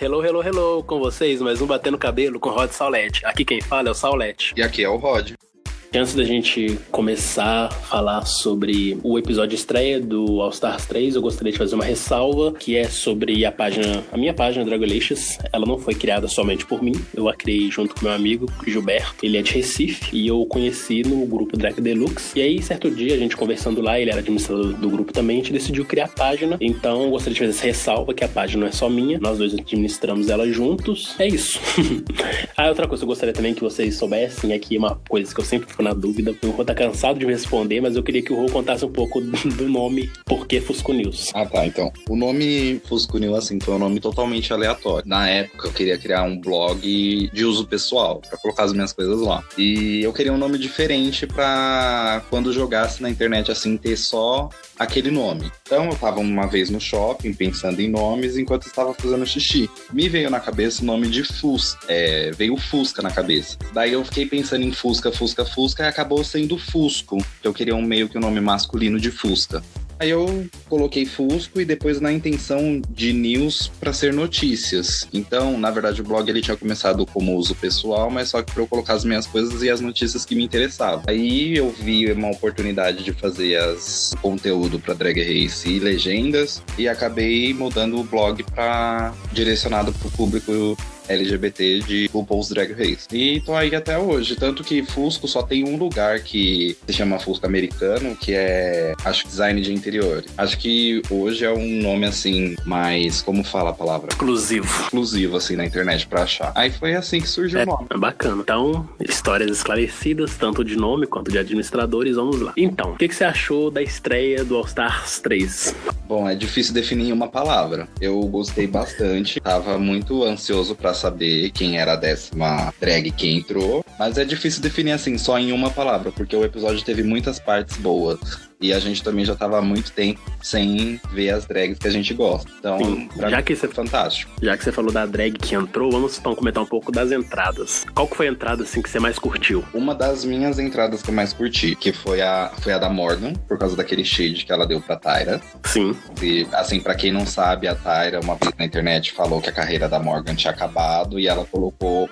Hello, hello, hello, com vocês, mais um Batendo Cabelo com Rod Saulete. Aqui quem fala é o Saulete. E aqui é o Rod. Antes da gente começar a falar sobre o episódio de estreia do All Stars 3, eu gostaria de fazer uma ressalva, que é sobre a minha página Dragolicious. Ela não foi criada somente por mim, eu a criei junto com meu amigo Gilberto. Ele é de Recife e eu o conheci no grupo Drag Deluxe. E aí, certo dia, a gente conversando lá, ele era administrador do grupo também, a gente decidiu criar a página. Então, eu gostaria de fazer essa ressalva, que a página não é só minha, nós dois administramos ela juntos. É isso. Outra coisa que eu gostaria também que vocês soubessem é que uma coisa que eu sempre fico na dúvida, o Rô tá cansado de me responder, mas eu queria que o Rô contasse um pouco do nome Por que Fusco News. Tá, então. O nome Fusco News, assim, foi um nome totalmente aleatório. Na época, eu queria criar um blog de uso pessoal, pra colocar as minhas coisas lá. E eu queria um nome diferente pra quando jogasse na internet, assim, ter só aquele nome. Então, eu tava uma vez no shopping, pensando em nomes, enquanto estava fazendo xixi. Me veio na cabeça o nome de Fusca. Veio Fusca na cabeça. Daí eu fiquei pensando em Fusca, e acabou sendo Fusco. Eu queria meio que um nome masculino de Fusca. Aí eu coloquei Fusco e depois na intenção de news para ser notícias. Então, na verdade, o blog ele tinha começado como uso pessoal, mas só que para eu colocar as minhas coisas e as notícias que me interessavam. Aí eu vi uma oportunidade de fazer o conteúdo para Drag Race e legendas e acabei mudando o blog para direcionado para o público LGBT de RuPaul's Drag Race. E tô aí até hoje. Tanto que Fusco só tem um lugar que se chama Fusco Americano, que é, acho, design de interior. Acho que hoje é um nome, assim, mais, como fala a palavra? Exclusivo, assim, na internet pra achar. Aí foi assim que surgiu o nome. Bacana. Então, histórias esclarecidas, tanto de nome quanto de administradores, vamos lá. Então, o que você achou da estreia do All Stars 3? Bom, é difícil definir em uma palavra. Eu gostei bastante. Tava muito ansioso pra saber quem era a 10ª drag que entrou, mas é difícil definir assim, só em uma palavra, porque o episódio teve muitas partes boas. E a gente também já tava há muito tempo sem ver as drags que a gente gosta. Então, sim, pra mim, é fantástico. Já que você falou da drag que entrou, vamos então comentar um pouco das entradas. Qual que foi a entrada, assim, que você mais curtiu? Uma das minhas entradas que eu mais curti, que foi a da Morgan, por causa daquele shade que ela deu pra Tyra. Sim. E, assim, pra quem não sabe, a Tyra, uma vez na internet, falou que a carreira da Morgan tinha acabado e ela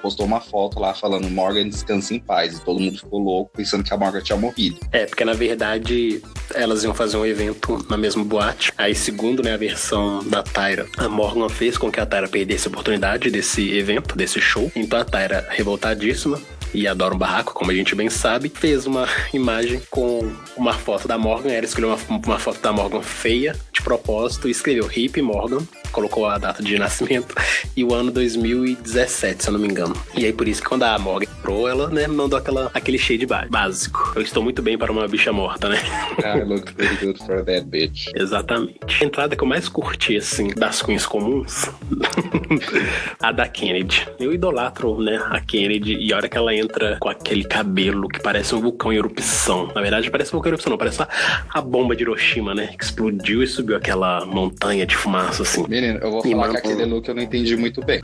postou uma foto lá falando Morgan descansa em paz. E todo mundo ficou louco pensando que a Morgan tinha morrido. Porque na verdade elas iam fazer um evento na mesma boate. Aí, segundo, né, a versão da Tyra, a Morgan fez com que a Tyra perdesse a oportunidade desse evento, desse show. Então a Tyra, revoltadíssima e adora um barraco, como a gente bem sabe, fez uma imagem com uma foto da Morgan. Ela escolheu uma foto da Morgan feia, de propósito, e escreveu Hip Morgan, colocou a data de nascimento e o ano 2017, se eu não me engano. E aí, por isso que quando a Morgan entrou, ela, né, mandou aquele shade básico. Eu estou muito bem para uma bicha morta, né? I look pretty good for that bitch. Exatamente. A entrada que eu mais curti, assim, das queens comuns, a da Kennedy. Eu idolatro, né, a Kennedy, e a hora que ela entra com aquele cabelo que parece um vulcão em erupção. Na verdade, parece um vulcão em erupção, não. Parece a bomba de Hiroshima, né? Que explodiu e subiu aquela montanha de fumaça, assim. Menino, eu vou falar que aquele look eu não entendi muito bem.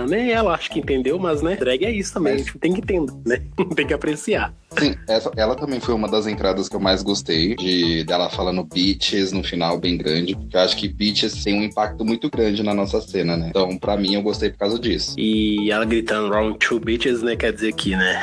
Nem ela acho que entendeu, mas, né, drag é isso também. A gente tem que entender, né? Tem que apreciar. Sim, ela também foi uma das entradas que eu mais gostei, dela falando bitches no final, bem grande, porque eu acho que bitches tem um impacto muito grande na nossa cena, né? Então, pra mim, eu gostei por causa disso. E ela gritando round two bitches, né, quer dizer que, né,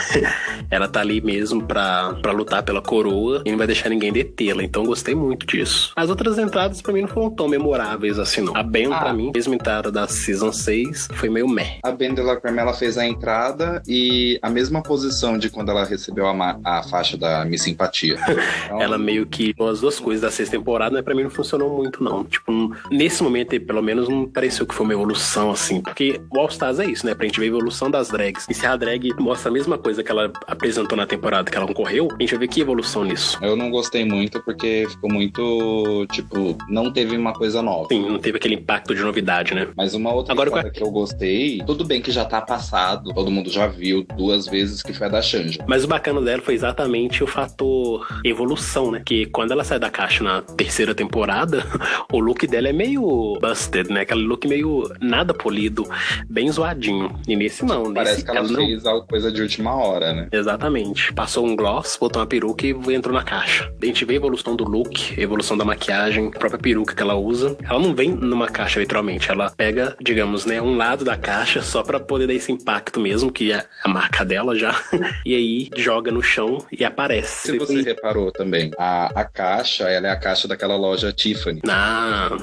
ela tá ali mesmo pra lutar pela coroa e não vai deixar ninguém detê-la, então gostei muito disso. As outras entradas pra mim não foram tão memoráveis assim, não. A Ben, pra mim, mesmo entrada da Season 6, foi meio meh. A Ben Delacreme, ela fez a entrada e a mesma posição de quando ela recebeu a faixa da Miss Simpatia. Então, ela meio que, as duas coisas da 6ª temporada, né, pra mim não funcionou muito, não. Tipo, nesse momento, pelo menos, não pareceu que foi uma evolução, assim, porque o All Stars é isso, né, pra gente ver a evolução das drags. E se a drag mostra a mesma coisa que ela apresentou na temporada que ela concorreu, a gente vai ver que evolução nisso. Eu não gostei muito, porque ficou muito, tipo, não teve uma coisa nova. Sim, não teve aquele impacto de novidade, né? Mas uma outra coisa que eu gostei, tudo bem que já tá passado, todo mundo já viu 2 vezes, que foi a da Shanja. Mas o bacana dela foi exatamente o fator evolução, né? Que quando ela sai da caixa na 3ª temporada, o look dela é meio busted, né? Aquele look meio nada polido, bem zoadinho. E nesse não. Parece que ela fez alguma coisa de última hora, né? Exatamente. Passou um gloss, botou uma peruca e entrou na caixa. A gente vê a evolução do look, a evolução da maquiagem, a própria peruca que ela usa. Ela não vem numa caixa caixa, literalmente. Ela pega, digamos, né, um lado da caixa só pra poder dar esse impacto mesmo, que é a marca dela já. E aí joga no chão e aparece. Se você reparou também, a caixa, ela é a caixa daquela loja Tiffany.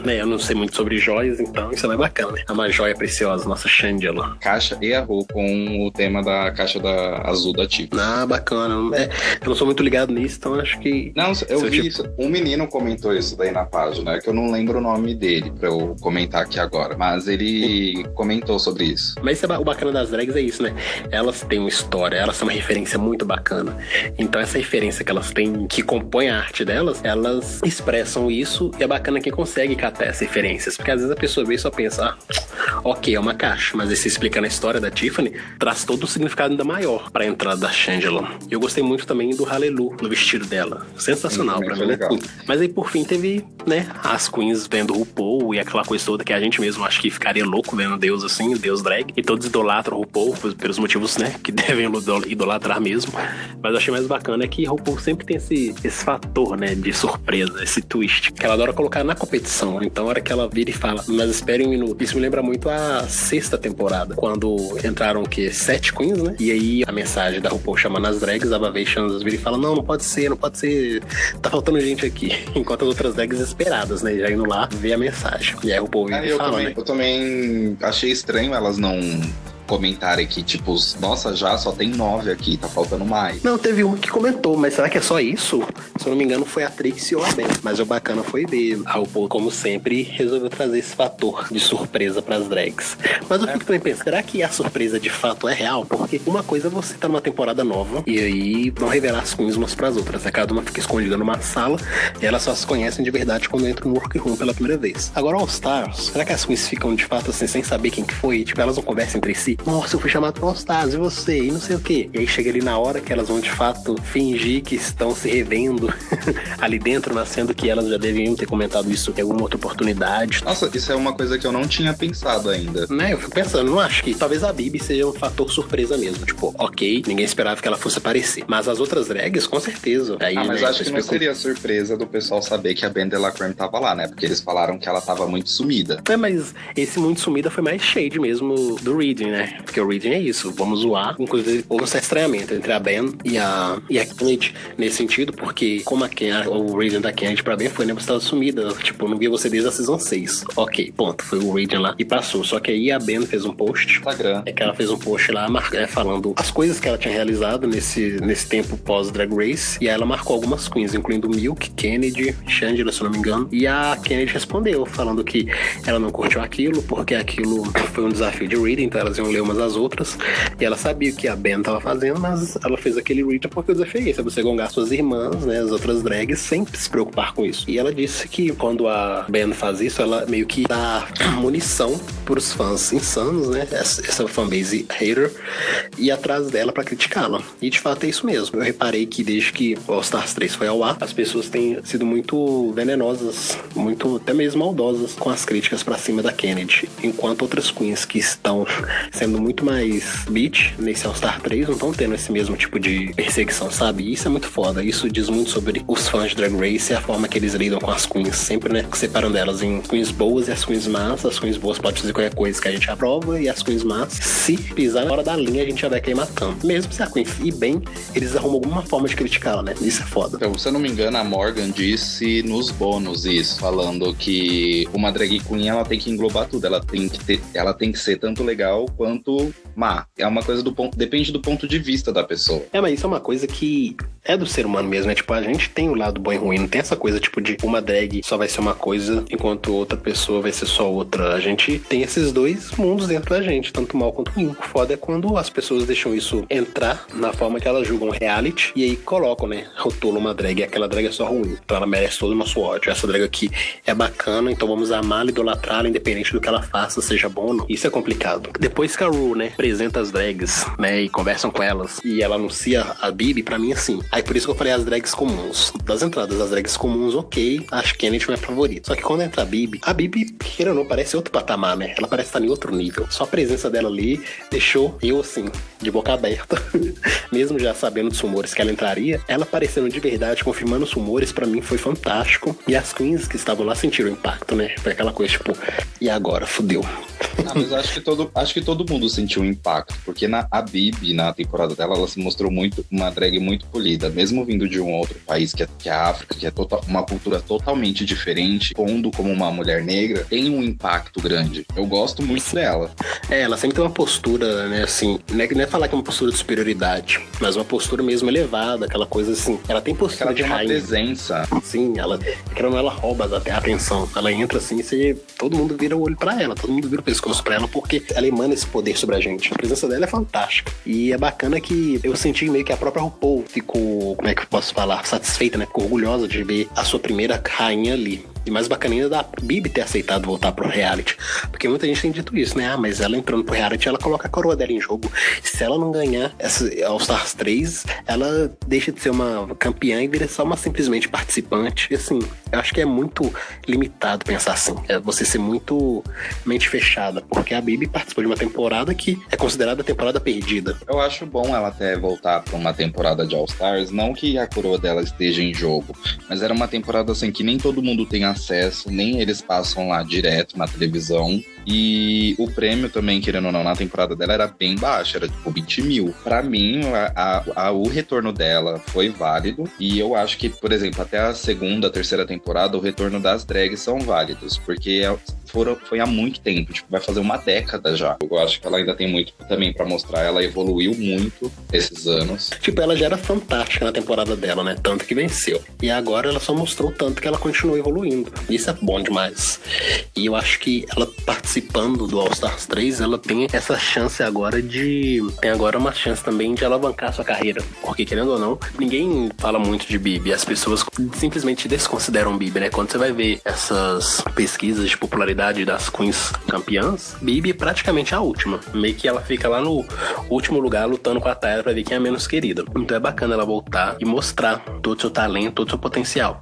Eu não sei muito sobre joias, então isso é mais bacana, né? É uma joia preciosa, nossa Shangela. Caixa e a roupa com o tema da caixa azul da Tiffany. Bacana. Eu não sou muito ligado nisso, então acho que... Não, eu vi isso. Um menino comentou isso daí na página, que eu não lembro o nome dele pra eu comentar aqui agora, mas ele comentou sobre isso. Mas o bacana das drags é isso, né? Elas têm uma história, elas têm uma referência muito bacana. Então essa referência que elas têm, que compõe a arte delas, elas expressam isso, e é bacana quem consegue catar essas referências, porque às vezes a pessoa vê e só pensa, ok, é uma caixa, mas aí você explicando a história da Tiffany, traz todo um significado ainda maior pra entrada da Shangela. Eu gostei muito também do Hallelu, no vestido dela. Sensacional pra mim, legal. Mas aí por fim teve, né, as queens vendo o RuPaul e aquela coisa toda que a gente mesmo acho que ficaria louco vendo Deus assim, o Deus drag, e todos idolatram o RuPaul pelos motivos, né, que devem idolatrar mesmo. Mas eu achei mais bacana é que a RuPaul sempre tem esse fator, né, de surpresa, esse twist, que ela adora colocar na competição. Então a hora que ela vira e fala, mas espere um minuto. Isso me lembra muito a 6ª temporada, quando entraram o quê? 7 queens, né? E aí a mensagem da RuPaul chamando as drags, a Vavations vira e fala, não pode ser, tá faltando gente aqui. Enquanto as outras drags esperadas, né, já indo lá ver a mensagem. E aí a RuPaul vira e fala, né? Eu também achei estranho elas não comentarem que, tipo, nossa, já só tem 9 aqui, tá faltando mais. Não, teve uma que comentou, mas será que é só isso? Se eu não me engano, foi a Trixie ou a Ben. Mas o bacana foi ver. A RuPaul, como sempre, resolveu trazer esse fator de surpresa pras drags. Mas eu fico também pensando, será que a surpresa de fato é real? Porque uma coisa é você tá numa temporada nova e aí não revelar as queens umas pras outras, né? Cada uma fica escondida numa sala e elas só se conhecem de verdade quando entram no workroom pela primeira vez. Agora, All Stars, será que as queens ficam de fato assim, sem saber quem que foi? Tipo, elas não conversam entre si? Nossa, eu fui chamado pra All Stars, e você? E não sei o quê. E aí chega ali na hora que elas vão de fato fingir que estão se revendo ali dentro, mas sendo que elas já deveriam ter comentado isso em alguma outra oportunidade. Nossa, isso é uma coisa que eu não tinha pensado ainda. Né, eu fico pensando, não acho que talvez a Bibi seja um fator surpresa mesmo. Tipo, ok, ninguém esperava que ela fosse aparecer. Mas as outras drags, com certeza. Aí, mas né, acho que não seria surpresa do pessoal saber que a Ben Delacreme tava lá, né? Porque eles falaram que ela tava muito sumida. Mas esse muito sumida foi mais shade mesmo do Reading, né? Porque o Reading é isso, vamos zoar. Inclusive, houve um certo estranhamento entre a Ben e a Kennedy nesse sentido, porque como o Reading da Kennedy pra Ben foi, né? Você tava sumida, tipo, não via você desde a Season 6. Ok, ponto. Foi o Reading lá e passou. Só que aí a Ben fez um post. Instagram. É que ela fez um post lá falando as coisas que ela tinha realizado nesse tempo pós-Drag Race. E aí ela marcou algumas queens, incluindo Milk, Kennedy, Shangela, se eu não me engano. E a Kennedy respondeu, falando que ela não curtiu aquilo, porque aquilo foi um desafio de reading, então elas iam ler umas às outras. E ela sabia o que a Ben tava fazendo, mas ela fez aquele reading porque o desafio é esse, é você gongar suas irmãs, né, as outras drags, sem se preocupar com isso. E ela disse que quando a Ben faz isso, ela meio que dá munição pros fãs insanos, né, essa fanbase hater, e atrás dela pra criticá-la. E de fato é isso mesmo. Eu reparei que desde que o All Stars 3 foi ao ar, as pessoas têm sido muito venenosas, muito até mesmo maldosas com as críticas pra cima da Kennedy, enquanto outras queens que estão sendo muito mais bitch nesse All Star 3 não estão tendo esse mesmo tipo de perseguição, sabe? E isso é muito foda. Isso diz muito sobre os fãs de Drag Race e a forma que eles lidam com as queens, sempre, né, separando elas em queens boas e as queens más. As queens boas podem fazer qualquer coisa que a gente aprova, e as queens más, se pisar na hora da linha, a gente já vai cair matando. Mesmo se a queen ir bem, eles arrumam alguma forma de criticá-la, né? Isso é foda. Então, se eu não me engano, a Morgan disse nos bônus isso, falando que uma drag queen, ela tem que englobar tudo, ela tem que ser tanto legal quanto má. É uma coisa depende do ponto de vista da pessoa. Mas isso é uma coisa que é do ser humano mesmo, né? Tipo, a gente tem o lado bom e ruim, não tem essa coisa, tipo, de uma drag só vai ser uma coisa, enquanto outra pessoa vai ser só outra. A gente tem esses dois mundos dentro da gente, tanto mal quanto ruim. O foda é quando as pessoas deixam isso entrar na forma que elas julgam reality, e aí colocam, né, rotulam uma drag, aquela drag é só ruim, então ela merece todo o nosso ódio. Essa drag aqui é bacana, então vamos amá-la, idolatrá-la, independente do que ela faça, seja bom ou não. Isso é complicado. Depois que a Ru, né, apresenta as drags, né, e conversam com elas, e ela anuncia a Bibi, pra mim, assim. Aí por isso que eu falei as drags comuns. Das entradas, as drags comuns, ok, acho que a Kennedy foi a favorita. Só que quando entra a Bibi, queira ou não, parece outro patamar, né? Ela parece estar em outro nível. Só a presença dela ali deixou eu, assim, de boca aberta. mesmo já sabendo dos rumores que ela entraria, ela aparecendo de verdade, confirmando os rumores, pra mim foi fantástico. E as queens que estavam lá sentiram o impacto, né? Foi aquela coisa, tipo, e agora? Fudeu. Mas acho que todo mundo sentiu um impacto, porque a Bibi, na temporada dela, ela se mostrou uma drag muito polida, mesmo vindo de um outro país que é a África, que é uma cultura totalmente diferente, pondo como uma mulher negra, tem um impacto grande. Eu gosto muito dela. Ela sempre tem uma postura, né, assim, não é falar que é uma postura de superioridade, mas uma postura mesmo elevada, aquela coisa assim. Ela tem postura ela de tem uma presença. Sim, ela rouba até a atenção. Ela entra assim, todo mundo vira o olho pra ela, todo mundo vira o pescoço pra ela, porque ela emana esse poder sobre a gente. A presença dela é fantástica. E é bacana que eu senti meio que a própria RuPaul ficou, como é que eu posso falar, satisfeita, né? Ficou orgulhosa de ver a sua primeira rainha ali. E mais bacana ainda da Bibi ter aceitado voltar pro reality. Porque muita gente tem dito isso, né? Mas ela entrando pro reality, ela coloca a coroa dela em jogo. Se ela não ganhar essa All Stars 3, ela deixa de ser uma campeã e vira só uma simplesmente participante. E assim, eu acho que é muito limitado pensar assim. É você ser muito mente fechada. Porque a Bibi participou de uma temporada que é considerada a temporada perdida. Eu acho bom ela até voltar pra uma temporada de All Stars. Não que a coroa dela esteja em jogo, mas era uma temporada assim que nem todo mundo tem acesso, nem eles passam lá direto na televisão. E o prêmio também, querendo ou não, na temporada dela era bem baixo, era tipo 20 mil. Pra mim, o retorno dela foi válido. E eu acho que, por exemplo, até a segunda, terceira temporada, o retorno das drags são válidos. Porque foi há muito tempo, tipo, vai fazer uma década já. Eu acho que ela ainda tem muito também pra mostrar. Ela evoluiu muito esses anos. Tipo, ela já era fantástica na temporada dela, né? Tanto que venceu. E agora ela só mostrou tanto que ela continua evoluindo. Isso é bom demais. E eu acho que ela participando do All Stars 3, ela tem essa chance agora tem agora uma chance também de alavancar a sua carreira. Porque, querendo ou não, ninguém fala muito de Bibi. As pessoas simplesmente desconsideram Bibi, né? Quando você vai ver essas pesquisas de popularidade das queens campeãs, Bibi é praticamente a última. Meio que ela fica lá no último lugar lutando com a Tyra pra ver quem é a menos querida. Então é bacana ela voltar e mostrar todo o seu talento, todo o seu potencial.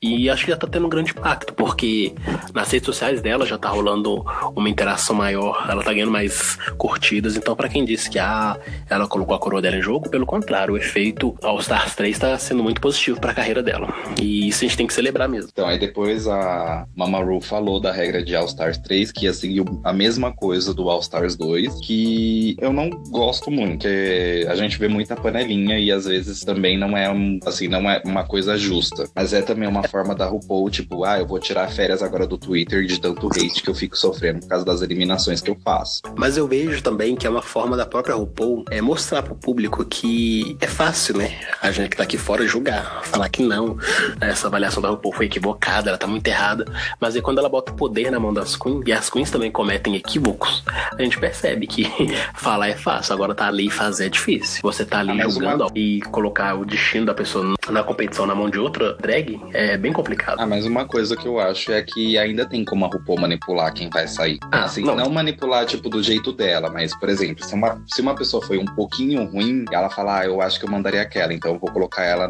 E acho que já tá tendo um grande impacto, porque nas redes sociais dela já tá rolando uma interação maior, ela tá ganhando mais curtidas. Então, pra quem disse que ela colocou a coroa dela em jogo, pelo contrário, o efeito All Stars 3 tá sendo muito positivo pra carreira dela. E isso a gente tem que celebrar mesmo. Então, aí depois a Mama Ru falou da regra de All Stars 3, que ia seguir a mesma coisa do All Stars 2, que eu não gosto muito, porque a gente vê muita panelinha e às vezes também não é uma coisa justa. Mas é também uma forma da RuPaul, tipo, eu vou tirar férias agora do Twitter de tanto hate que eu fico sofrendo por causa das eliminações que eu faço. Mas eu vejo também que é uma forma da própria RuPaul mostrar pro público que é fácil, né? A gente que tá aqui fora julgar, falar que não, essa avaliação da RuPaul foi equivocada, ela tá muito errada. Mas aí quando ela bota o poder na mão das queens, e as queens também cometem equívocos, a gente percebe que falar é fácil, agora tá ali e fazer é difícil. Você tá ali julgando e colocar o destino da pessoa na competição na mão de outra drag é bem complicado. Mas uma coisa que eu acho é que ainda tem como a RuPaul manipular quem vai sair. Assim, não manipular, tipo, do jeito dela, mas, por exemplo, se uma pessoa foi um pouquinho ruim, ela fala, eu acho que eu mandaria aquela, então eu vou colocar ela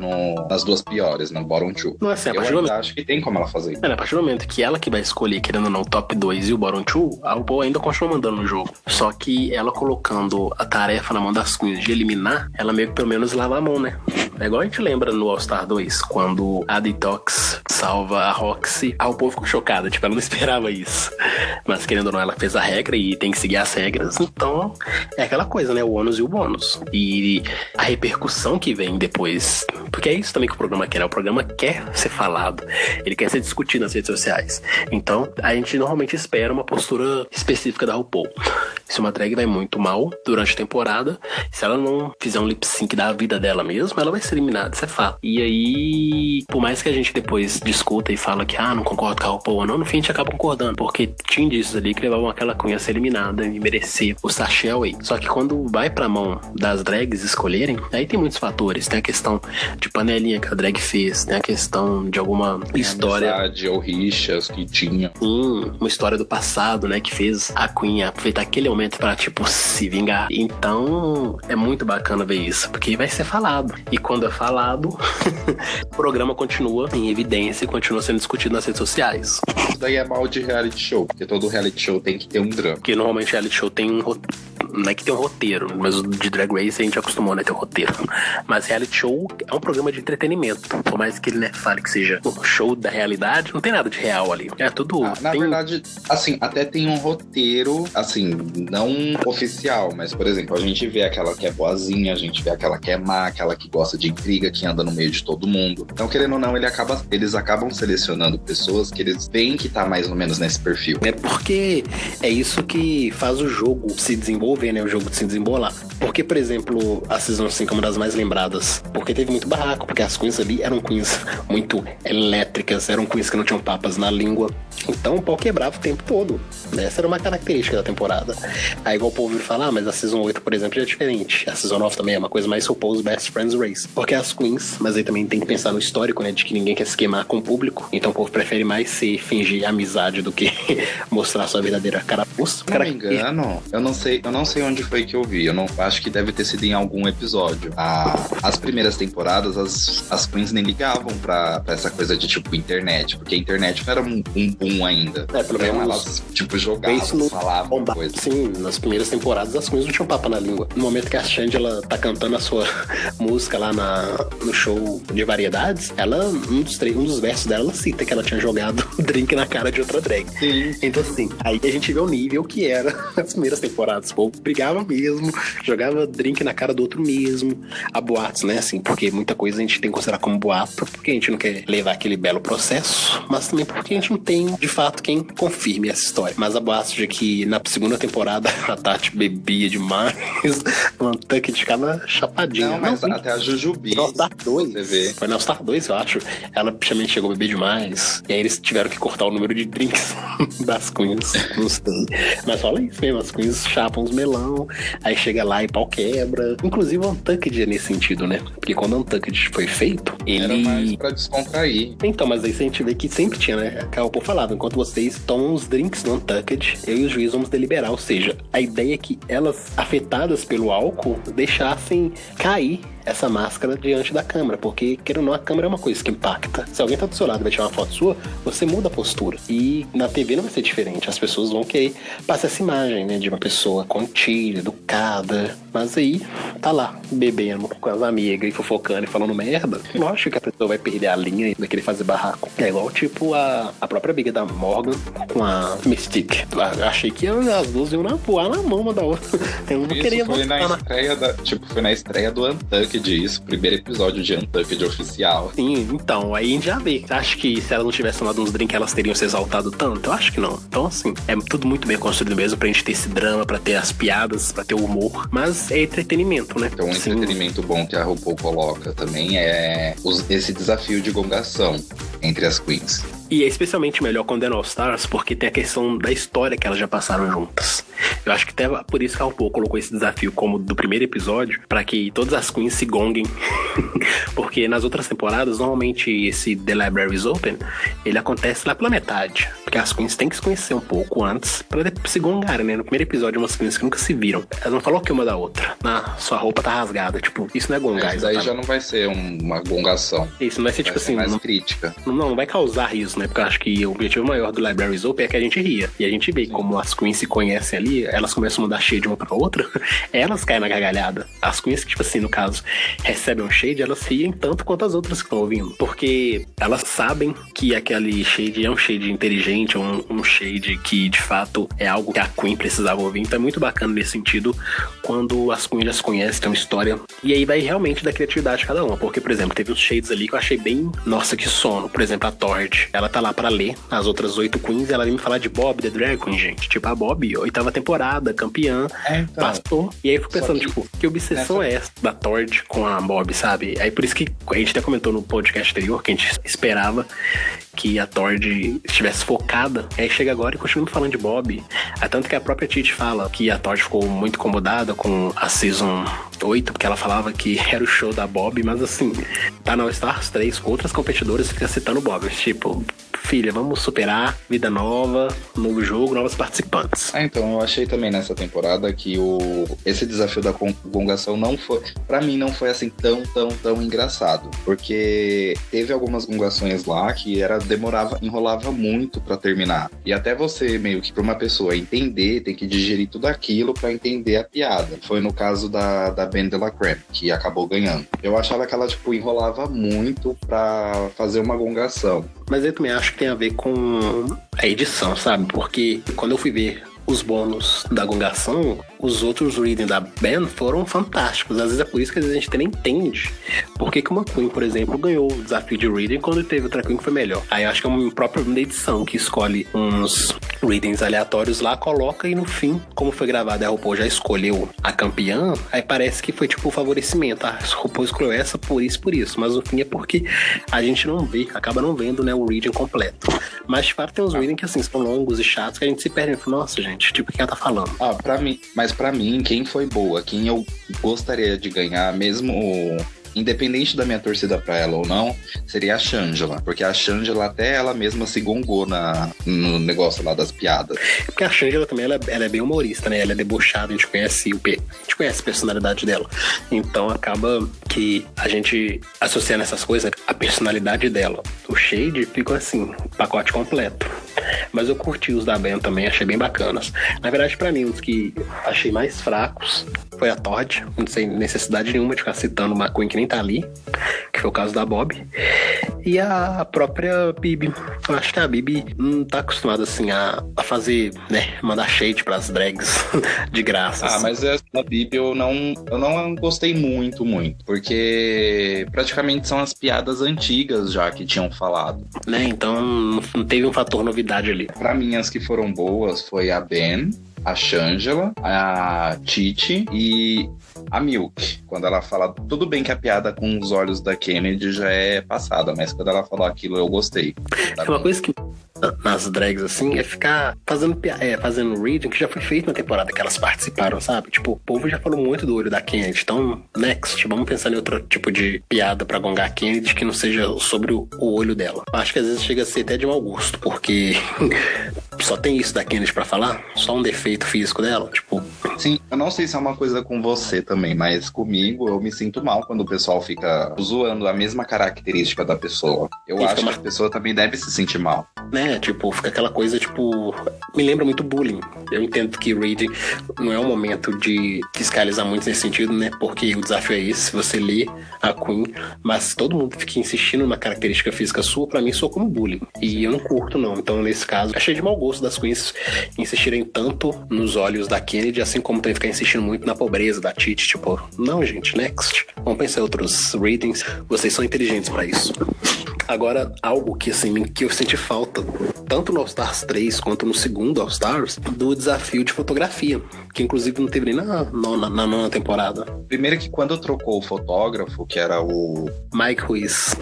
nas duas piores, no bottom 2. Não é assim, eu ainda acho que tem como ela fazer. A partir do momento que ela que vai escolher, querendo ou não, o top 2 e o bottom 2, a RuPaul ainda continua mandando no jogo. Só que ela colocando a tarefa na mão das queens de eliminar, ela meio que pelo menos lava a mão, né? É igual a gente lembra no All Star 2, quando a Detox salva a Roxy, a RuPaul ficou chocada, tipo, ela não esperava isso. Mas querendo ou não, ela fez a regra e tem que seguir as regras, então é aquela coisa, né? O ônus e o bônus. E a repercussão que vem depois, porque é isso também que o programa quer, né? O programa quer ser falado, ele quer ser discutido nas redes sociais. Então, a gente normalmente espera uma postura específica da RuPaul. Se uma drag vai muito mal durante a temporada, se ela não fizer um lip sync da vida dela mesmo, ela vai ser eliminada, isso é fato. E aí, por mais que a gente depois discuta e fala que não concordo com a RuPaul ou não, no fim a gente acaba concordando, porque tinha indícios ali que levavam aquela cunha a ser eliminada e merecer o sachê away. Só que quando vai pra mão das drags escolherem, aí tem muitos fatores. Tem a questão de panelinha que a drag fez, tem a questão de alguma história, amizade ou rixas que tinha. Uma história do passado, né, que fez a Queen aproveitar aquele momento pra, tipo, se vingar. Então, é muito bacana ver isso, porque vai ser falado. E quando é falado, o programa continua em evidência e continua sendo discutido nas redes sociais. Isso daí é mal de reality show, porque todo reality show tem que ter um drama. Porque normalmente reality show tem não é que tem um roteiro, mas o de Drag Race a gente acostumou, né, ter um roteiro. Mas reality show é um programa de entretenimento. Por mais que ele, né, fale que seja um show da realidade, não tem nada de real ali. É tudo... Na verdade, assim, até tem um roteiro, assim, não oficial, mas, por exemplo, a gente vê aquela que é boazinha, a gente vê aquela que é má, aquela que gosta de intriga, que anda no meio de todo mundo. Então, querendo ou não, eles acabam selecionando pessoas que eles veem que tá mais ou menos nesse perfil. É porque é isso que faz o jogo se desenvolver, né? O jogo se desembolar. Porque, por exemplo, a Season 5 é uma das mais lembradas. Porque teve muito barraco, porque as queens ali eram queens muito elétricas, eram queens que não tinham papas na língua. Então o pau quebrava o tempo todo. Essa era uma característica da temporada. Aí igual o povo vir falar, mas a Season 8, por exemplo, já é diferente. A Season 9 também é uma coisa mais RuPaul's Best Friends Race. Porque as queens, mas aí também tem que pensar no histórico, né? De que ninguém quer se queimar com o público. Então o povo prefere mais fingir amizade do que mostrar sua verdadeira carapuça. Se não me engano, eu não sei onde foi que eu vi. Eu não acho que deve ter sido em algum episódio. As primeiras temporadas, as queens nem ligavam pra essa coisa de tipo internet, porque a internet não era um boom ainda. Pelo menos elas tipo jogavam, falavam coisa. Sim, nas primeiras temporadas as queens não tinham papa na língua. No momento que a Shandy, ela tá cantando a sua música lá no show de variedades, um dos versos dela, ela cita que ela tinha jogado drink na cara de outra drag. Sim. Então assim, aí a gente vê o nível que era as primeiras temporadas. O povo brigava mesmo, jogava drink na cara do outro mesmo. A boatos, né, assim, porque muita coisa a gente tem que considerar como boato, porque a gente não quer levar aquele belo processo, mas também porque a gente não tem, de fato, quem confirme essa história. Mas a boatos de que na segunda temporada a Tati bebia demais, o Nantucket ficava chapadinha. Não, mas até a Jujubi. No All-Star 2. Foi no All-Star 2, eu acho. Ela praticamente chegou a beber demais. E aí eles tiveram que cortar o número de drinks das queens. Não sei. Mas rola isso mesmo, as queens chapam os melão, aí chega lá e pau quebra. Inclusive o Untucked é nesse sentido, né? Porque quando o Untucked foi feito, ele... Era mais pra descontrair. Então, mas aí a gente vê que sempre tinha, né? O povo falava, enquanto vocês tomam os drinks no Untucked, eu e os juízes vamos deliberar. Ou seja, a ideia é que elas, afetadas pelo álcool, deixassem cair essa máscara diante da câmera, porque, querendo ou não, a câmera é uma coisa que impacta. Se alguém tá do seu lado e vai tirar uma foto sua, você muda a postura. E na TV não vai ser diferente. As pessoas vão querer passar essa imagem, né, de uma pessoa contida, educada. Mas aí, tá lá, bebendo com as amigas e fofocando e falando merda. Lógico que a pessoa vai perder a linha e vai querer fazer barraco. É igual, tipo, a própria briga da Morgan com a Mystique. Eu achei que as duas iam voar na mão uma da outra. Eu não queria foi na estreia do Untucked isso, primeiro episódio de Untucked oficial. Sim, então, aí a gente já vê. Acho que se elas não tivessem tomado uns drinks, elas teriam se exaltado tanto? Eu acho que não. Então, assim, é tudo muito bem construído mesmo pra gente ter esse drama, pra ter as piadas, pra ter o humor. Mas é entretenimento, né? Então, um entretenimento bom que a RuPaul coloca também é esse desafio de gongação entre as queens. E é especialmente melhor quando é no All Stars, porque tem a questão da história que elas já passaram juntas. Eu acho que até por isso que a RuPaul colocou esse desafio como do primeiro episódio, pra que todas as queens se gonguem. Porque nas outras temporadas, normalmente esse The Libraries Open, ele acontece lá pela metade. Porque as queens têm que se conhecer um pouco antes pra depois se gongarem, né? No primeiro episódio, umas queens que nunca se viram. Elas não falaram que uma da outra. Sua roupa tá rasgada. Tipo, isso não é gongar. Isso daí já não vai ser uma gongação. Isso não vai ser, tipo assim... mais crítica. Não vai causar riso, né? Porque eu acho que o objetivo maior do Libraries Open é que a gente ria. E a gente vê como as queens se conhecem ali, elas começam a mandar shade uma pra outra, elas caem na gargalhada. As queens que, tipo assim, no caso, recebem um shade, elas riem tanto quanto as outras que estão ouvindo. Porque elas sabem que aquele shade é um shade inteligente, um shade que, de fato, é algo que a queen precisava ouvir. Então é muito bacana nesse sentido, quando as queens já se conhecem, tem uma história. E aí vai realmente da criatividade de cada uma. Porque, por exemplo, teve uns shades ali que eu achei bem... Nossa, que sono. Por exemplo, a Tord, ela tá lá pra ler as outras 8 queens e ela vem me falar de Bob, The Drag Queen, gente. Tipo, a Bob, 8ª temporada, campeã, então, passou. E aí eu fico pensando, tipo, que obsessão é essa da Tord com a Bob, sabe? Aí por isso que a gente até comentou no podcast anterior que a gente esperava que a Tord estivesse focada. Aí chega agora e continua falando de Bob. É tanto que a própria Titi fala que a Tord ficou muito incomodada com a Season 8, porque ela falava que era o show da Bob, mas assim, tá no All Stars 3 com outras competidoras e fica citando o Bob. Tipo, filha, vamos superar, vida nova, novo jogo, novos participantes. Então, eu achei também nessa temporada que esse desafio da gongação não foi, pra mim, não foi assim tão engraçado, porque teve algumas gongações lá que enrolava muito pra terminar, e até você, meio que pra uma pessoa entender, tem que digerir tudo aquilo pra entender a piada. Foi no caso da Ben de la Creme, que acabou ganhando. Eu achava que ela, tipo, enrolava muito pra fazer uma gongação. Mas eu também acho que tem a ver com a edição, sabe? Porque quando eu fui ver os bônus da gongação, os outros readings da Ben foram fantásticos. Às vezes é por isso que às vezes a gente nem entende por que uma Queen, por exemplo, ganhou o desafio de reading quando teve outra Queen que foi melhor. Aí eu acho que é uma própria edição que escolhe uns readings aleatórios lá, coloca e no fim, como foi gravado, a RuPaul já escolheu a campeã, aí parece que foi tipo o favorecimento. A RuPaul escolheu essa por isso, mas no fim é porque a gente não vê, acaba não vendo, né, o reading completo. Mas de fato tem uns readings que assim, são longos e chatos que a gente se perde e fala, nossa gente, tipo, o que ela tá falando? Pra mim, quem foi boa, quem eu gostaria de ganhar, mesmo independente da minha torcida pra ela ou não, seria a Shangela. Porque a Shangela, até ela mesma se gongou no negócio lá das piadas. Porque a Shangela também, ela é bem humorista, né? Ela é debochada, a gente conhece a personalidade dela. Então acaba que a gente associando essas coisas, a personalidade dela. O Shade ficou assim, pacote completo. Mas eu curti os da Ben também, achei bem bacanas. Na verdade, pra mim, os que achei mais fracos foi a Todd, não sei necessidade nenhuma de ficar citando uma Queen que nem tá ali, que foi o caso da Bob, e a própria Bibi. Eu acho que a Bibi não tá acostumada assim a fazer, né, mandar shade pras drags de graça. Assim. Mas essa da Bibi eu não gostei muito, porque praticamente são as piadas antigas já que tinham falado. Né, então não teve um fator novidade ali. Pra mim, as que foram boas foi a Ben, a Shangela, a Titi e a Milk. Quando ela fala, tudo bem que a piada com os olhos da Kennedy já é passada, mas quando ela falou aquilo eu gostei. É uma coisa que nas drags, assim, é ficar fazendo reading que já foi feito na temporada que elas participaram, sabe? Tipo, o povo já falou muito do olho da Kennedy, então, next, vamos pensar em outro tipo de piada pra gongar a Kennedy que não seja sobre o olho dela. Acho que às vezes chega a ser até de mau gosto, porque só tem isso da Kennedy pra falar, só um defeito físico dela, tipo... Sim, eu não sei se é uma coisa com você também, mas comigo eu me sinto mal quando o pessoal fica zoando a mesma característica da pessoa. Eu acho que a pessoa também deve se sentir mal. Né, tipo, fica aquela coisa, tipo... Me lembra muito bullying. Eu entendo que reading não é um momento de fiscalizar muito nesse sentido, né? Porque o desafio é esse, se você lê a Queen, mas todo mundo fica insistindo numa característica física sua, pra mim soa como bullying. E eu não curto, não. Então, nesse caso, achei de mau gosto das Queens insistirem tanto nos olhos da Kennedy, assim como também ficar insistindo muito na pobreza da Titi. Tipo, não, gente, next. Vamos pensar em outros readings. Vocês são inteligentes pra isso. Agora, algo que, assim, que eu senti falta, tanto no All Stars 3 quanto no segundo All Stars, do desafio de fotografia, que inclusive não teve nem na nona temporada. Primeiro que quando trocou o fotógrafo, que era o... Mike Ruiz.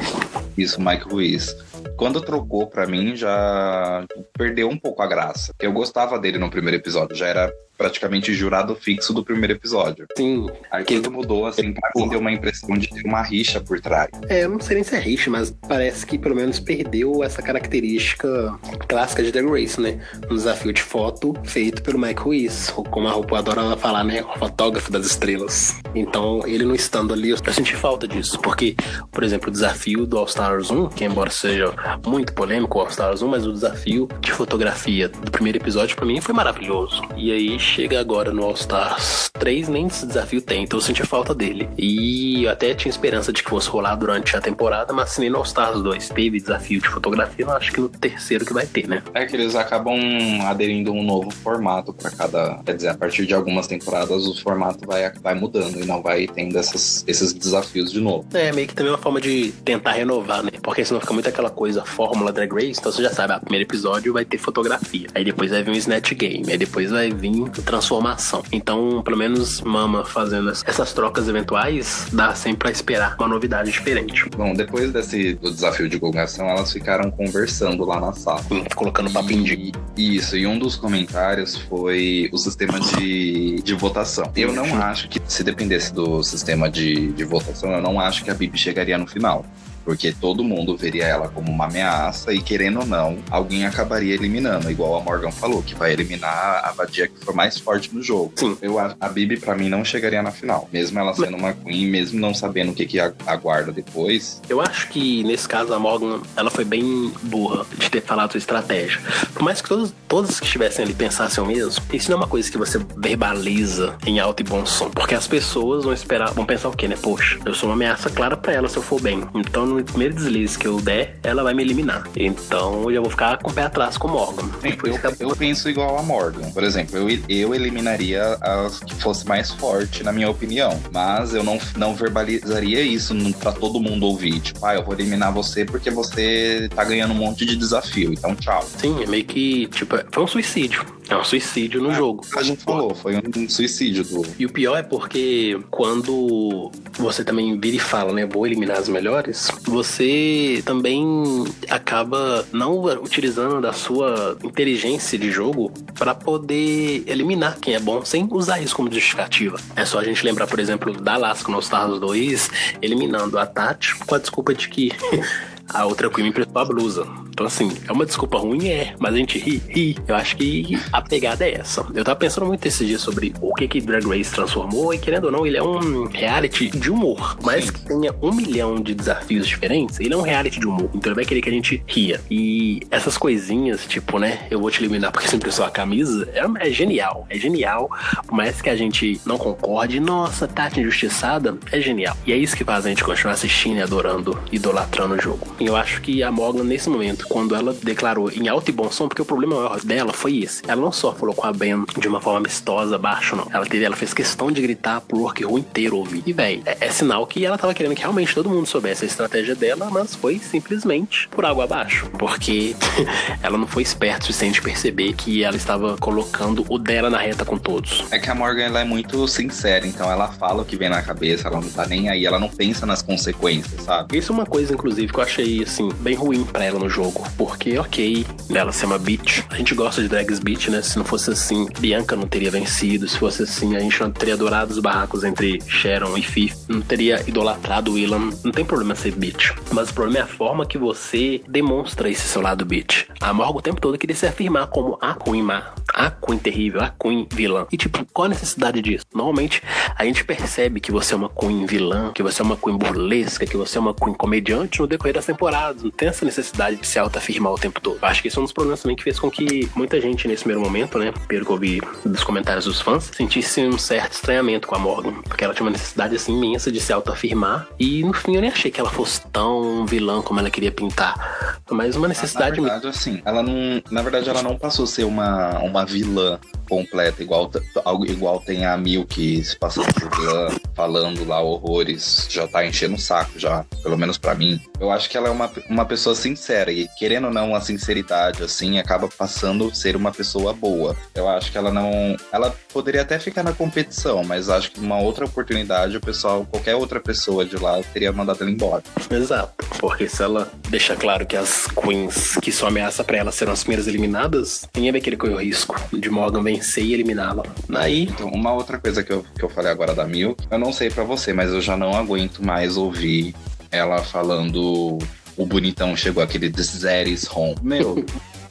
Isso, Mike Ruiz. Quando trocou, pra mim, já perdeu um pouco a graça. Eu gostava dele no primeiro episódio, já era praticamente jurado fixo do primeiro episódio. Sim. Aí quando mudou, assim, pra mim deu uma impressão de ter uma rixa por trás. Eu não sei nem se é rixa, mas parece que pelo menos perdeu essa característica clássica de Drag Race, né? Um desafio de foto feito pelo Mike Ruiz, como a RuPaul adora falar, né? O fotógrafo das estrelas. Então, ele não estando ali, eu senti falta disso, porque, por exemplo, o desafio do All Stars 1, que embora seja muito polêmico o All Stars 1, mas o desafio de fotografia do primeiro episódio, pra mim, foi maravilhoso. E aí, chega agora no All Stars 3, nem esse desafio tem, então eu senti falta dele. E eu até tinha esperança de que fosse rolar durante a temporada, mas se nem no All Stars 2 teve desafio de fotografia, eu acho que no terceiro que vai ter, né? É que eles acabam aderindo a um novo formato pra cada... Quer dizer, a partir de algumas temporadas o formato vai mudando e não vai tendo esses desafios de novo. Meio que também uma forma de tentar renovar, né? Porque senão fica muito aquela coisa, fórmula Drag Race, então você já sabe, o primeiro episódio vai ter fotografia, aí depois vai vir um Snatch Game, aí depois vai vir transformação. Então, pelo menos Mama fazendo essas trocas eventuais, dá sempre pra esperar uma novidade diferente. Bom, depois do desafio de gongação, elas ficaram conversando lá na sala. Colocando papinho de... Isso, e um dos comentários foi o sistema de votação. Eu não acho que, se dependesse do sistema de votação, eu não acho que a Bibi chegaria no final. porque todo mundo veria ela como uma ameaça e, querendo ou não, alguém acabaria eliminando, igual a Morgan falou, que vai eliminar a vadia que for mais forte no jogo. Sim. A Bibi, pra mim, não chegaria na final, mesmo ela sendo uma Queen, mesmo não sabendo o que aguarda depois. Eu acho que, nesse caso, a Morgan, ela foi bem burra de ter falado sua estratégia. Por mais que todos que estivessem ali pensassem o mesmo, isso não é uma coisa que você verbaliza em alto e bom som, porque as pessoas vão pensar o quê, né? Poxa, eu sou uma ameaça clara pra ela se eu for bem. Então, no primeiro deslize que eu der, ela vai me eliminar. Então, eu já vou ficar com o pé atrás com Morgan. Eu penso igual a Morgan. Por exemplo, eu eliminaria as que fosse mais forte, na minha opinião. Mas eu não verbalizaria isso pra todo mundo ouvir. Tipo, eu vou eliminar você porque você tá ganhando um monte de desafio. Então, tchau. Sim, é meio que, tipo, foi um suicídio. É um suicídio no jogo. A gente falou, foi um suicídio do... E o pior é porque quando você também vira e fala, né, vou eliminar as melhores, você também acaba não utilizando da sua inteligência de jogo pra poder eliminar quem é bom, sem usar isso como justificativa. É só a gente lembrar, por exemplo, da Alaska no All Stars 2, eliminando a Tati com a desculpa de que a outra Queen me emprestou a blusa. Então, assim, é uma desculpa ruim, mas a gente ri. Eu acho que a pegada é essa. Eu tava pensando muito esses dias sobre o que Drag Race transformou, e querendo ou não, ele é um reality de humor. Mas que tenha 1 milhão de desafios diferentes, ele é um reality de humor. Então ele vai querer que a gente ria. E essas coisinhas, tipo, né, eu vou te eliminar porque você emprestou a camisa, é genial. É genial. Por mais que a gente não concorde, nossa, Tati injustiçada, é genial. E é isso que faz a gente continuar assistindo e adorando, idolatrando o jogo. E eu acho que a Morgan, nesse momento, quando ela declarou em alto e bom som, porque o problema maior dela foi esse. Ela não só falou com a Ben de uma forma amistosa, baixo, não. Ela fez questão de gritar pro workroom inteiro ouvir. E, véi, é sinal que ela tava querendo que realmente todo mundo soubesse a estratégia dela, mas foi simplesmente por água abaixo. Porque ela não foi esperta o suficiente de perceber que ela estava colocando o dela na reta com todos. É que a Morgan, ela é muito sincera, então ela fala o que vem na cabeça, ela não tá nem aí, ela não pensa nas consequências, sabe? Isso é uma coisa, inclusive, que eu achei, assim, bem ruim pra ela no jogo. Porque, ok, ela ser uma bitch. A gente gosta de drags bitch, né? Se não fosse assim, Bianca não teria vencido. Se fosse assim, a gente não teria adorado os barracos entre Sharon e Fifi. Não teria idolatrado Willam. Não tem problema ser bitch. Mas o problema é a forma que você demonstra esse seu lado bitch. A Morgan o tempo todo queria se afirmar como a Queen má, a Queen terrível, a Queen vilã. E tipo, qual a necessidade disso? Normalmente, a gente percebe que você é uma Queen vilã, que você é uma Queen burlesca, que você é uma Queen comediante no decorrer das temporadas. Não tem essa necessidade de se autoafirmar o tempo todo. Eu acho que isso é um dos problemas também que fez com que muita gente nesse primeiro momento, né, pelo que eu vi dos comentários dos fãs, sentisse um certo estranhamento com a Morgan, porque ela tinha uma necessidade assim imensa de se autoafirmar, e no fim eu nem achei que ela fosse tão vilã como ela queria pintar. Foi mais uma necessidade. Na verdade, assim, ela não passou a ser uma vilã completa, igual tem a Milk se passando por vilã, falando lá horrores, já tá enchendo o saco já, pelo menos pra mim. Eu acho que ela é uma pessoa sincera, e querendo ou não, a sinceridade, assim, acaba passando a ser uma pessoa boa. Eu acho que ela poderia até ficar na competição, mas acho que numa outra oportunidade, qualquer outra pessoa de lá teria mandado ela embora. Exato, porque se ela deixar claro que as queens que só ameaça pra ela serão as primeiras eliminadas, ninguém vai querer correr o risco de Morgan vencer e eliminá-la. Aí... Então, uma outra coisa que eu falei agora da Milk, eu não sei pra você, mas eu já não aguento mais ouvir ela falando o bonitão chegou, aquele This is home. Meu...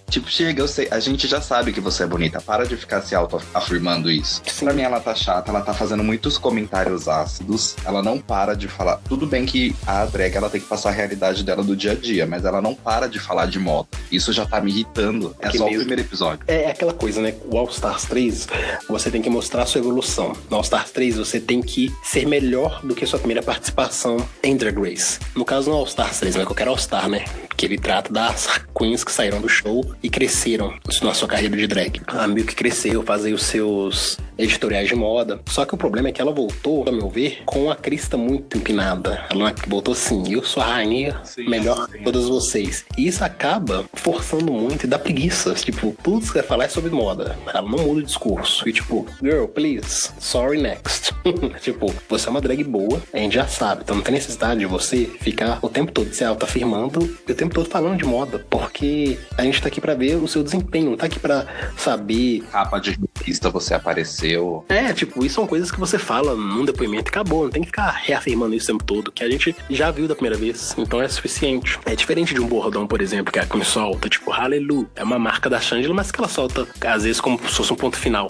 Tipo, chega, eu sei, a gente já sabe que você é bonita, para de ficar se auto-afirmando isso. Sim. Pra mim ela tá chata, ela tá fazendo muitos comentários ácidos, ela não para de falar. Tudo bem que a drag, ela tem que passar a realidade dela do dia a dia, mas ela não para de falar de moda. Isso já tá me irritando, é só o primeiro episódio. É aquela coisa, né, o All Stars 3, você tem que mostrar a sua evolução. No All Stars 3, você tem que ser melhor do que sua primeira participação em Drag Race. No caso, no All Stars 3, não é qualquer All Star, né, que ele trata das queens que saíram do show e cresceram na sua carreira de drag. A Milk cresceu, fazia os seus editoriais de moda. Só que o problema é que ela voltou, a meu ver, com a crista muito empinada. Ela voltou assim, eu sou a rainha, melhor que todas vocês. E isso acaba forçando muito e dá preguiça. Tipo, tudo que você vai falar é sobre moda. Ela não muda o discurso. E tipo, girl, please, sorry, next. Tipo, você é uma drag boa, a gente já sabe. Então não tem necessidade de você ficar o tempo todo se autoafirmando e o tempo todo falando de moda. Porque a gente tá aqui pra ver o seu desempenho, não tá aqui pra saber... Capa de pista, você apareceu. Tipo, isso são coisas que você fala num depoimento e acabou. Não tem que ficar reafirmando isso o tempo todo, que a gente já viu da primeira vez. Então é suficiente. É diferente de um bordão, por exemplo, que a Queen solta, tipo, Hallelujah. É uma marca da Shangela, mas que ela solta, às vezes, como se fosse um ponto final.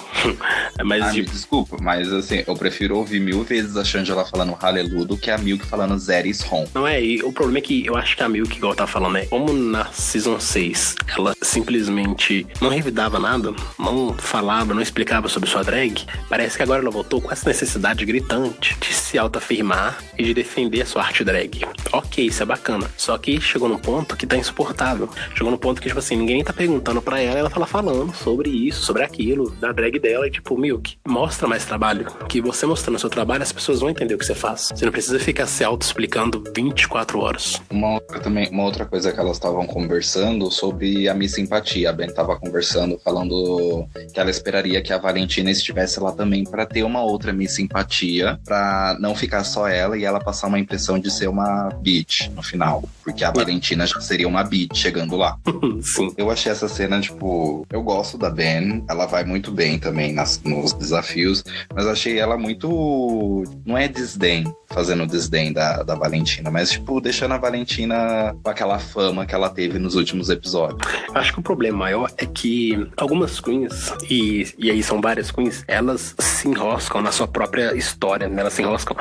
Mas, me desculpa, mas assim, eu prefiro ouvir 1000 vezes a Shangela falando Hallelujah do que a Milk falando Zed is home. Não é, e o problema é que eu acho que a Milk, igual eu tava falando, como na Season 6, ela simplesmente não revidava nada, não falava, não explicava sobre sua drag, parece que agora ela voltou com essa necessidade gritante de se autoafirmar e de defender a sua arte drag. Ok, isso é bacana. Só que chegou num ponto que tá insuportável. Chegou num ponto que, tipo assim, ninguém tá perguntando pra ela tá lá falando sobre isso, sobre aquilo, da drag dela, e tipo, Milk, mostra mais trabalho. Que você mostrando seu trabalho, as pessoas vão entender o que você faz. Você não precisa ficar se auto-explicando 24 horas. Uma outra coisa que elas estavam conversando sobre a Miss Simpatia. A Ben tava conversando, falando que ela esperaria que a Valentina estivesse lá também pra ter uma outra Miss Simpatia, pra não ficar só ela e ela passar uma impressão de ser uma bitch no final. Porque a Valentina já seria uma bitch chegando lá. Sim. Eu achei essa cena, tipo, eu gosto da Ben, ela vai muito bem também nos desafios, mas achei ela muito, não é desdém, fazendo desdém da Valentina, mas tipo, deixando a Valentina com aquela fama que ela teve nos últimos episódios. Acho que o problema maior é que algumas queens, e aí são várias queens, elas se enroscam na sua própria história, né? Elas se enroscam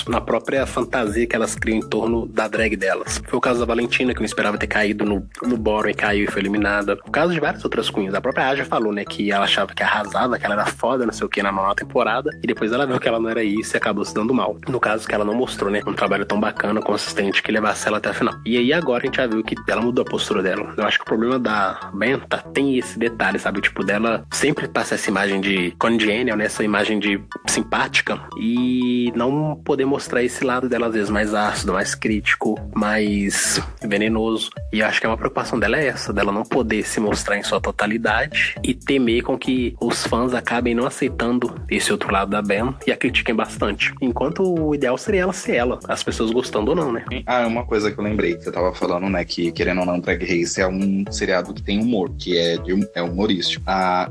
na própria fantasia que elas criam em torno da drag delas. Foi o caso da Valentina, que eu não esperava ter caído no bórum e caiu e foi eliminada. O caso de várias outras queens. A própria Aja falou, né, que ela achava que arrasava, que ela era foda, não sei o que, na nova temporada, e depois ela viu que ela não era isso e acabou se dando mal. No caso que ela não mostrou, né, um trabalho tão bacana, consistente, que levasse ela até a final. E aí agora a gente já viu que ela mudou a postura dela. Eu acho que o problema da Benta tem esse detalhe, sabe, tipo, dela sempre passa essa imagem de congenial, né, essa imagem de simpática, e não poder mostrar esse lado dela, às vezes, mais ácido, mais crítico, mais venenoso. E eu acho que uma preocupação dela é essa, dela não poder se mostrar em sua totalidade e temer com que os fãs acabem não aceitando esse outro lado da Ben e a critiquem bastante. Enquanto o ideal seria ela ser ela, as pessoas gostando ou não, né? Uma coisa que eu lembrei, que você tava falando, né, que querendo ou não, Drag Race é um seriado que tem humor, que é humorístico.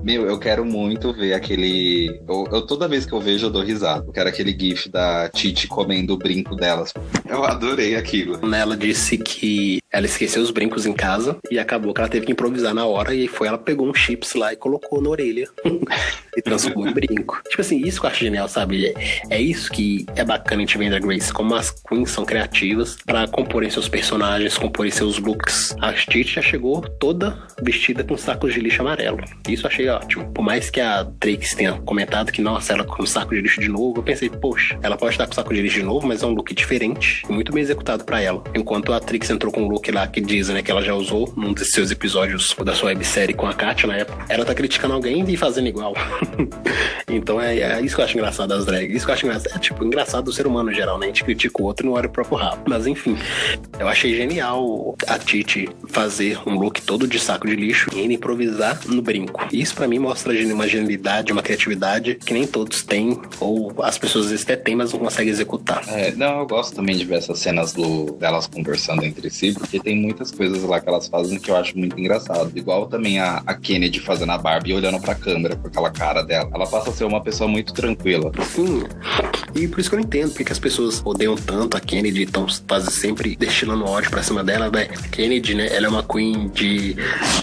Eu quero muito ver aquele... Toda vez que eu vejo, eu dou risada. Eu quero aquele gif da Titi comendo o brinco delas. Eu adorei aquilo. Ela disse que ela esqueceu os brincos em casa e acabou que ela teve que improvisar na hora, e ela pegou um chips lá e colocou na orelha e transformou em brinco. Tipo assim, isso que eu acho genial, sabe? É isso que é bacana a gente ver em Drag Race, como as queens são criativas pra comporem seus personagens, comporem seus looks. A Titi já chegou toda vestida com sacos de lixo amarelo. Isso eu achei ótimo. Por mais que a Trix tenha comentado que, nossa, ela com saco de lixo de novo, eu pensei, poxa, ela pode estar com saco de lixo de novo, mas é um look diferente e muito bem executado pra ela. Enquanto a Trix entrou com um look lá que dizem, né, que ela já usou num dos seus episódios da sua websérie com a Katia na época, ela tá criticando alguém e fazendo igual. Então é isso que eu acho engraçado das drags. Isso que eu acho engraçado. É tipo, engraçado do ser humano em geral, né? A gente critica o outro e não olha o próprio rabo. Mas enfim, eu achei genial a Titi fazer um look todo de saco de lixo e ainda improvisar no brinco. Isso pra mim mostra uma genialidade, uma criatividade que nem todos têm, ou as pessoas às vezes até têm, mas não conseguem executar. Eu gosto também de ver essas cenas delas conversando entre si, porque tem muitas coisas lá que elas fazem que eu acho muito engraçado. Igual também a Kennedy fazendo a Barbie e olhando pra câmera com aquela cara dela. Ela passa a ser uma pessoa muito tranquila. Sim. E por isso que eu não entendo porque as pessoas odeiam tanto a Kennedy e estão quase sempre destilando ódio pra cima dela, né? Kennedy, né? Ela é uma queen de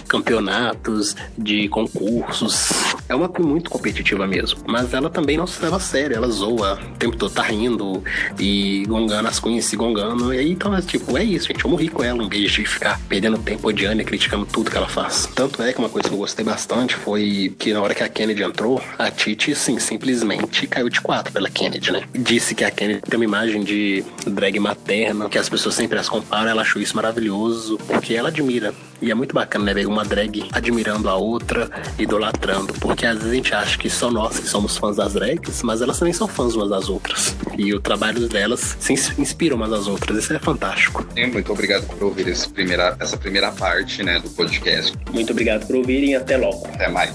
campeonatos, de concursos. É uma queen muito competitiva mesmo. Mas ela também não se leva a sério. Ela zoa o tempo todo, tá rindo e gongando as queens, se gongando. E aí, então, tipo, é isso, gente. Eu morri com ela em vez de ficar perdendo tempo odiando e criticando tudo que ela faz. Tanto é que uma coisa que eu gostei bastante foi que na hora que a Kennedy entrou, a Titi, sim, simplesmente caiu de 4 pela Kennedy, né? Disse que a Kennedy tem uma imagem de drag materna, que as pessoas sempre as comparam. Ela achou isso maravilhoso, porque ela admira. E é muito bacana, né, ver uma drag admirando a outra, idolatrando. Porque às vezes a gente acha que só nós que somos fãs das drags, mas elas também são fãs umas das outras. E o trabalho delas se inspiram umas das outras. Isso é fantástico. Muito obrigado por ouvir essa primeira parte, né, do podcast. Muito obrigado por ouvirem e até logo. Até mais.